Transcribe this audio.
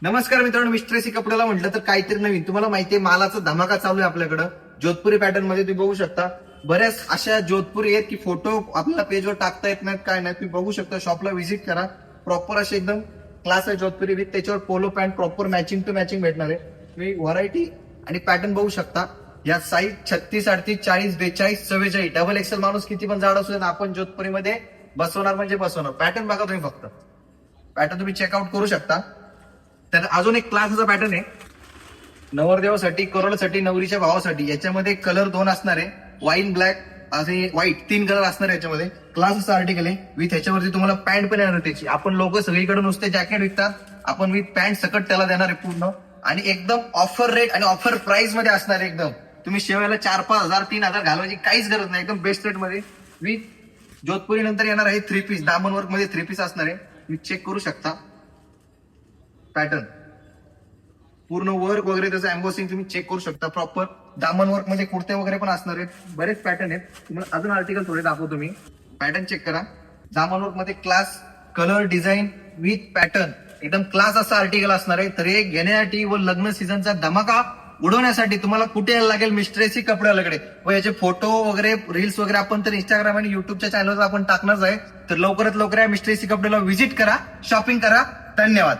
नमस्कार मित्रांनो, मिस्ट्रेसी कपड्याला म्हटलं तर काहीतरी नवीन. तुम्हाला माहितीये मालाचा धमाका चालू आहे आपल्याकडं. जोधपुरी पॅटर्न मध्ये तुम्ही बघू शकता. बऱ्याच अशा जोधपुरी आहेत की फोटो आपल्याला पेजवर टाकता येत नाहीत, काय नाही. तुम्ही बघू शकता, शॉपला व्हिजिट करा. प्रॉपर असे एकदम क्लास आहे जोधपुरी विथ त्याच्यावर polo pant proper matching to matching भेटणार आहे. तुम्ही व्हरायटी आणि पॅटर्न बघू शकता. या साईज 36, 38, 40, 42, 44 डबल एक्सेल माणूस किती पण जाड असू दे, आपण जोधपुरीमध्ये बसवणार म्हणजे बसवणार. पॅटर्न बघा तुम्ही, फक्त पॅटर्न तुम्ही चेकआउट करू शकता. तर अजून एक क्लासचा पॅटर्न आहे नवरदेवासाठी, करोडसाठी, नवरीच्या भावासाठी. याच्यामध्ये कलर दोन असणार आहे, वाईन ब्लॅक असे व्हाईट, 3 कलर असणार आहे याच्यामध्ये. क्लासचं आर्टिकल आहे विथ ह्याच्यावरती तुम्हाला पॅन्ट पण येणार त्याची. आपण लोक सगळीकडे नुसते जॅकेट विकतात, आपण विथ पॅन्ट सकट त्याला देणार आहे पूर्ण. आणि एकदम ऑफर रेट आणि ऑफर प्राइस मध्ये असणार आहे. एकदम तुम्ही शेवायला 4-5 हजार 3,000 घालवायची काहीच गरज नाही. एकदम बेस्ट रेट मध्ये विथ जोधपुरी नंतर येणार आहे 3 पीस, दामन वर्क मध्ये 3 पीस असणार आहे. तुम्ही चेक करू शकता पॅटर्न, पूर्ण वर्क वगैरे त्याचं एम्बोसिंग तुम्ही चेक करू शकता. प्रॉपर दामन वर्क मध्ये कुर्ते वगैरे पण असणार आहेत. बरेच पॅटर्न आहेत. तुम्हाला अजून आर्टिकल थोडे दाखवतो मी. पॅटर्न चेक करा. दामन वर्क मध्ये class, colour, design with pattern, एकदम क्लास असं आर्टिकल असणार आहे. तर हे घेण्यासाठी व लग्न सीझनचा धमाका उडवण्यासाठी तुम्हाला कुठे यायला लागेल? मिस्ट्रेसी कपड्याकडे. व याचे फोटो वगैरे, रील्स वगैरे आपण तर इंस्टाग्राम आणि युट्यूबच्या चॅनलवर आपण टाकणारच आहे. तर लवकरात लवकर या मिस्ट्रेसी कपड्याला व्हिजिट करा, शॉपिंग करा. धन्यवाद.